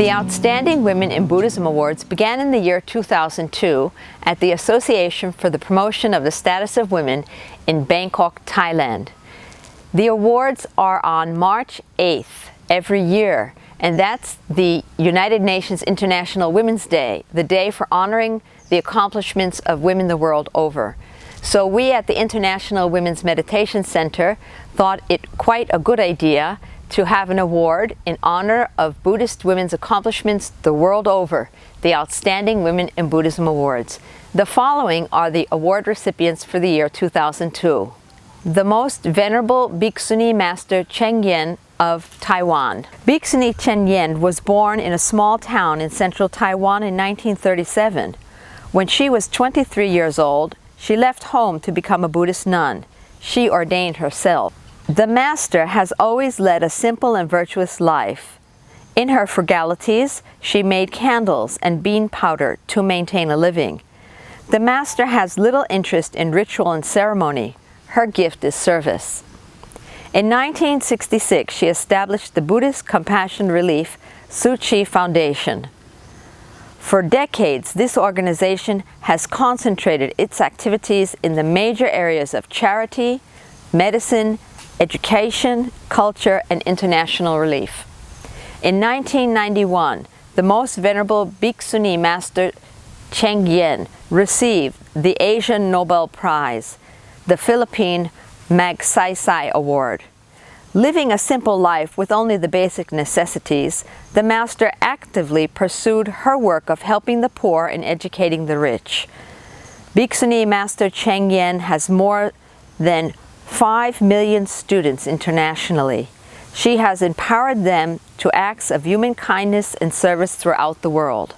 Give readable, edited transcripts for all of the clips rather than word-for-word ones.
The Outstanding Women in Buddhism Awards began in the year 2002 at the Association for the Promotion of the Status of Women in Bangkok, Thailand. The awards are on March 8th every year, and that's the United Nations International Women's Day, the day for honoring the accomplishments of women the world over. So we at the International Women's Meditation Center thought it quite a good idea to have an award in honor of Buddhist women's accomplishments the world over, the Outstanding Women in Buddhism Awards. The following are the award recipients for the year 2002. The Most Venerable Bhikshuni Master Cheng Yen of Taiwan. Bhikshuni Cheng Yen was born in a small town in central Taiwan in 1937. When she was 23 years old, she left home to become a Buddhist nun. She ordained herself. The Master has always led a simple and virtuous life. In her frugalities, she made candles and bean powder to maintain a living. The Master has little interest in ritual and ceremony. Her gift is service. In 1966, she established the Buddhist Compassion Relief Tzu Chi Foundation. For decades, this organization has concentrated its activities in the major areas of charity, medicine, education, culture, and international relief. In 1991, the Most Venerable Bhikshuni Master Cheng Yen received the Asian Nobel Prize, the Philippine Magsaysay Award. Living a simple life with only the basic necessities, the Master actively pursued her work of helping the poor and educating the rich. Bhikshuni Master Cheng Yen has more than 5 million students internationally. She has empowered them to acts of human kindness and service throughout the world.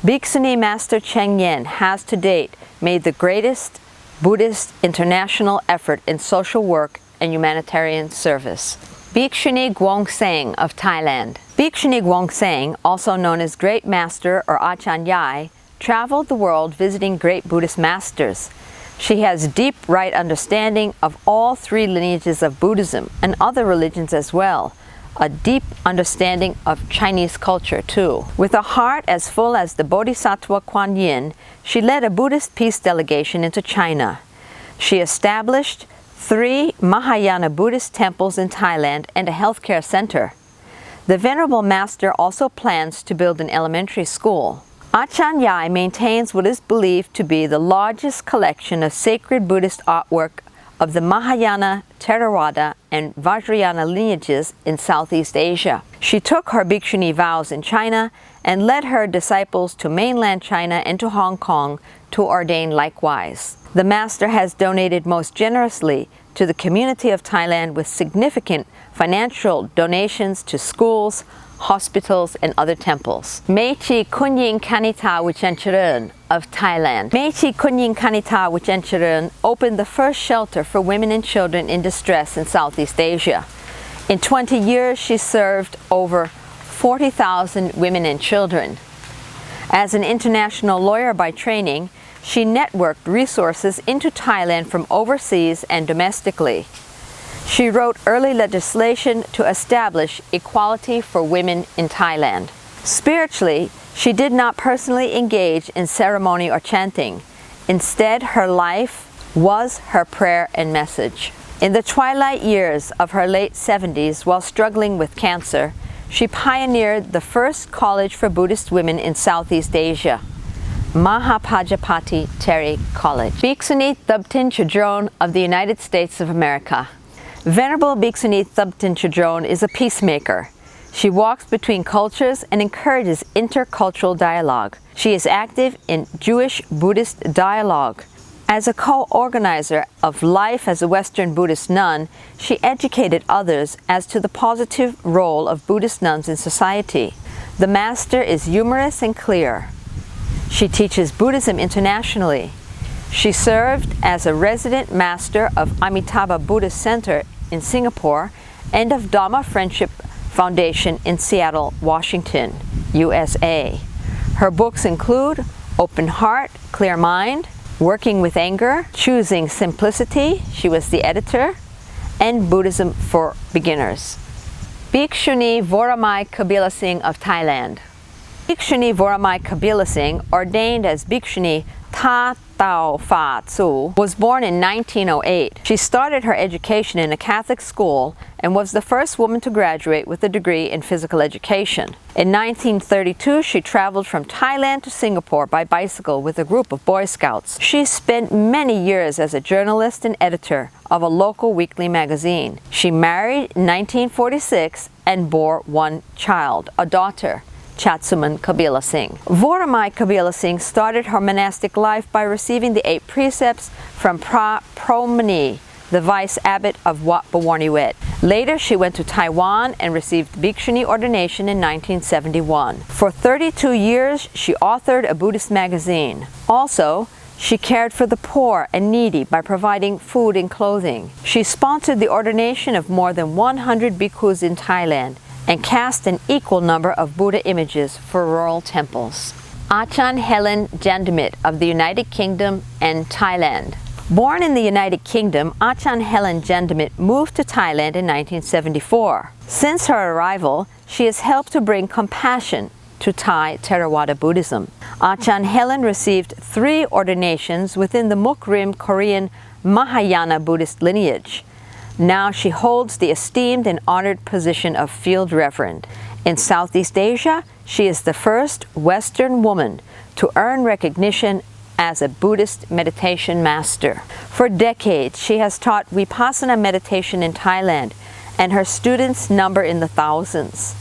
Bhikshuni Master Cheng Yen has to date made the greatest Buddhist international effort in social work and humanitarian service. Bhikshuni Gwongsang of Thailand. Bhikshuni Gwongsang, also known as Great Master or Achan Yai, traveled the world visiting great Buddhist masters. She has deep right understanding of all three lineages of Buddhism and other religions as well, a deep understanding of Chinese culture too. With a heart as full as the Bodhisattva Kuan Yin, she led a Buddhist peace delegation into China. She established 3 Mahayana Buddhist temples in Thailand and a healthcare center. The Venerable Master also plans to build an elementary school. Achan Yai maintains what is believed to be the largest collection of sacred Buddhist artwork of the Mahayana, Theravada, and Vajrayana lineages in Southeast Asia. She took her Bhikshuni vows in China and led her disciples to mainland China and to Hong Kong to ordain likewise. The Master has donated most generously to the community of Thailand with significant financial donations to schools, hospitals, and other temples. Mechi Kunyin Kanita Wichencharan of Thailand. Mechi Kunyin Kanita Wichencharan opened the first shelter for women and children in distress in Southeast Asia. In 20 years, she served over 40,000 women and children. As an international lawyer by training, she networked resources into Thailand from overseas and domestically. She wrote early legislation to establish equality for women in Thailand. Spiritually, she did not personally engage in ceremony or chanting. Instead, her life was her prayer and message. In the twilight years of her late 70s, while struggling with cancer, she pioneered the first college for Buddhist women in Southeast Asia, Mahapajapati Teri College. Bhikshuni Thubten Chodron of the United States of America. Venerable Bhikshuni Thubten Chodron is a peacemaker. She walks between cultures and encourages intercultural dialogue. She is active in Jewish-Buddhist dialogue. As a co-organizer of life as a Western Buddhist nun, she educated others as to the positive role of Buddhist nuns in society. The Master is humorous and clear. She teaches Buddhism internationally. She served as a resident master of Amitabha Buddhist Center in Singapore and of Dhamma Friendship Foundation in Seattle, Washington, USA. Her books include Open Heart, Clear Mind, Working with Anger, Choosing Simplicity, she was the editor, and Buddhism for Beginners. Bhikshuni Voramai Kabila Singh of Thailand. Bhikshuni Voramai Kabila Singh, ordained as Bhikshuni Tha Tao Fa Tsu, was born in 1908. She started her education in a Catholic school and was the first woman to graduate with a degree in physical education. In 1932, she traveled from Thailand to Singapore by bicycle with a group of Boy Scouts. She spent many years as a journalist and editor of a local weekly magazine. She married in 1946 and bore one child, a daughter, Chatsuman Kabila Singh. Voramai Kabila Singh started her monastic life by receiving the 8 precepts from Promani, the vice abbot of Wat Bawarniwet. Later, she went to Taiwan and received Bhikshuni ordination in 1971. For 32 years, she authored a Buddhist magazine. Also, she cared for the poor and needy by providing food and clothing. She sponsored the ordination of more than 100 bhikkhus in Thailand and cast an equal number of Buddha images for rural temples. Achan Helen Jandamit of the United Kingdom and Thailand. Born in the United Kingdom, Achan Helen Jandamit moved to Thailand in 1974. Since her arrival, she has helped to bring compassion to Thai Theravada Buddhism. Achan Helen received 3 ordinations within the Mukrim Korean Mahayana Buddhist lineage. Now she holds the esteemed and honored position of Field Reverend. In Southeast Asia, she is the first Western woman to earn recognition as a Buddhist meditation master. For decades, she has taught Vipassana meditation in Thailand, and her students number in the thousands.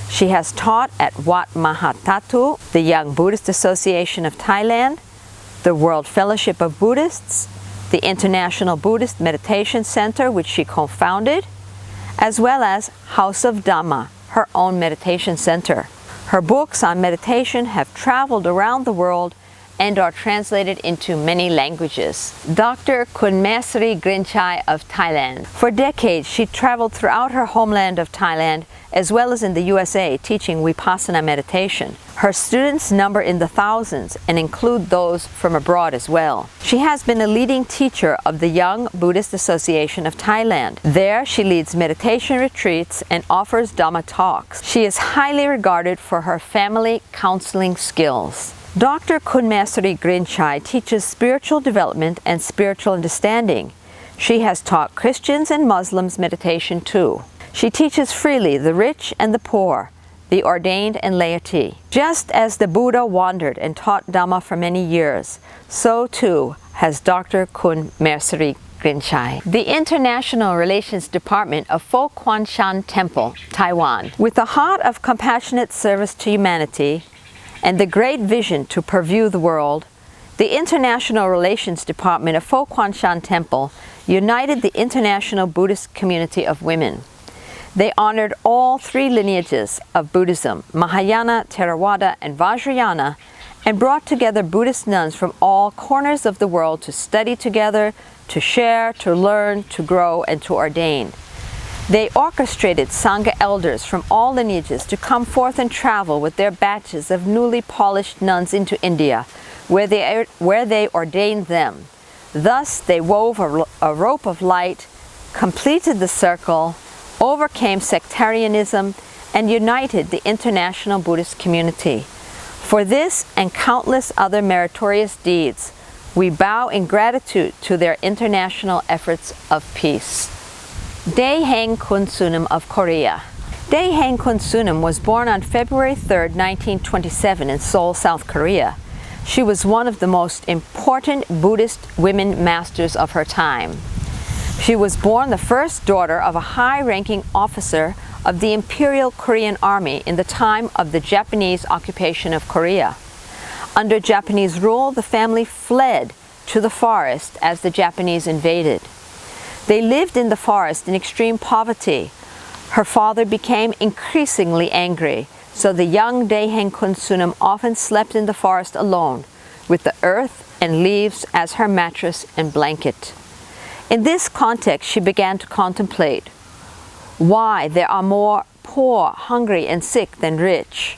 She has taught at Wat Mahatatu, the Young Buddhist Association of Thailand, the World Fellowship of Buddhists, the International Buddhist Meditation Center, which she co-founded, as well as House of Dhamma, her own meditation center. Her books on meditation have traveled around the world and are translated into many languages. Dr. Kunmasri Grinchai of Thailand. For decades, she traveled throughout her homeland of Thailand as well as in the USA, teaching Vipassana meditation. Her students number in the thousands and include those from abroad as well. She has been a leading teacher of the Young Buddhist Association of Thailand. There, she leads meditation retreats and offers Dhamma talks. She is highly regarded for her family counseling skills. Dr. Kunmasri Grinchai teaches spiritual development and spiritual understanding. She has taught Christians and Muslims meditation too. She teaches freely the rich and the poor, the ordained and laity. Just as the Buddha wandered and taught Dhamma for many years, so too has Dr. Kunmasri Grinchai. The International Relations Department of Fo Quan Shan Temple, Taiwan. With a heart of compassionate service to humanity and the great vision to purview the world, the International Relations Department of Fo Quan Shan Temple united the international Buddhist community of women. They honored all 3 lineages of Buddhism, Mahayana, Theravada, and Vajrayana, and brought together Buddhist nuns from all corners of the world to study together, to share, to learn, to grow, and to ordain. They orchestrated Sangha elders from all lineages to come forth and travel with their batches of newly polished nuns into India, where they ordained them. Thus they wove a rope of light, completed the circle, overcame sectarianism, and united the international Buddhist community. For this and countless other meritorious deeds, we bow in gratitude to their international efforts of peace. Dae Heng Kun Sunam of Korea. Dae Heng Kun Sunam was born on February 3, 1927 in Seoul, South Korea. She was one of the most important Buddhist women masters of her time. She was born the first daughter of a high-ranking officer of the Imperial Korean Army in the time of the Japanese occupation of Korea. Under Japanese rule, the family fled to the forest as the Japanese invaded. They lived in the forest in extreme poverty. Her father became increasingly angry, so the young Dae Heng Kun Sunam often slept in the forest alone, with the earth and leaves as her mattress and blanket. In this context, she began to contemplate why there are more poor, hungry, and sick than rich.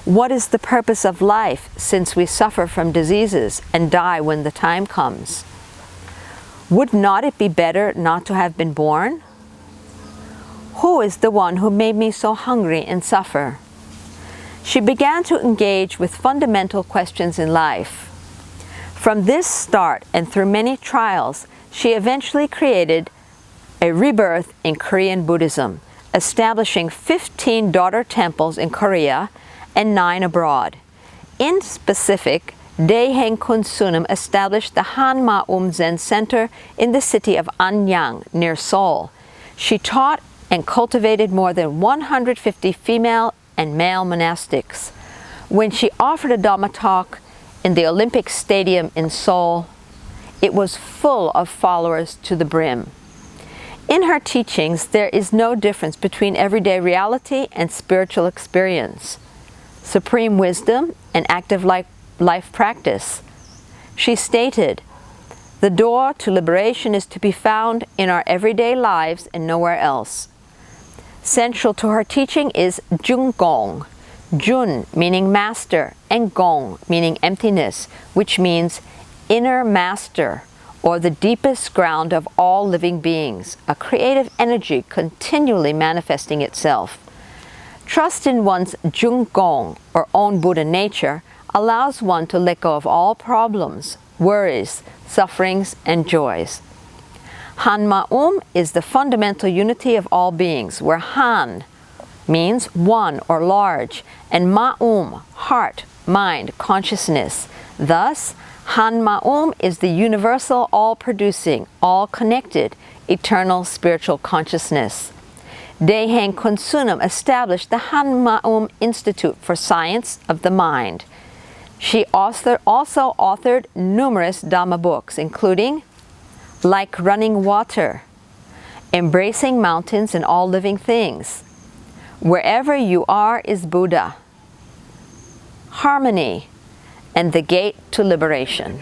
What is the purpose of life, since we suffer from diseases and die when the time comes? Would not it be better not to have been born? Who is the one who made me so hungry and suffer? She began to engage with fundamental questions in life. From this start and through many trials, she eventually created a rebirth in Korean Buddhism, establishing 15 daughter temples in Korea and 9 abroad. In specific, Daeheng Kun Sunim established the Hanma Zen Center in the city of Anyang, near Seoul. She taught and cultivated more than 150 female and male monastics. When she offered a Dhamma talk in the Olympic Stadium in Seoul, it was full of followers to the brim. In her teachings, there is no difference between everyday reality and spiritual experience, supreme wisdom and active life practice. She stated, "The door to liberation is to be found in our everyday lives and nowhere else." Central to her teaching is Jung Gong, Jun meaning master and Gong meaning emptiness, which means inner master, or the deepest ground of all living beings, a creative energy continually manifesting itself. Trust in one's Jung Gong, or own Buddha nature, allows one to let go of all problems, worries, sufferings, and joys. Han-ma-um is the fundamental unity of all beings, where Han means one or large, and Ma-um, heart, mind, consciousness. Thus, Han-ma-um is the universal, all-producing, all-connected, eternal spiritual consciousness. Daeheng Kun Sunim established the Han-ma-um Institute for Science of the Mind. She also authored numerous Dhamma books, including Like Running Water, Embracing Mountains and All Living Things, Wherever You Are is Buddha, Harmony, and The Gate to Liberation.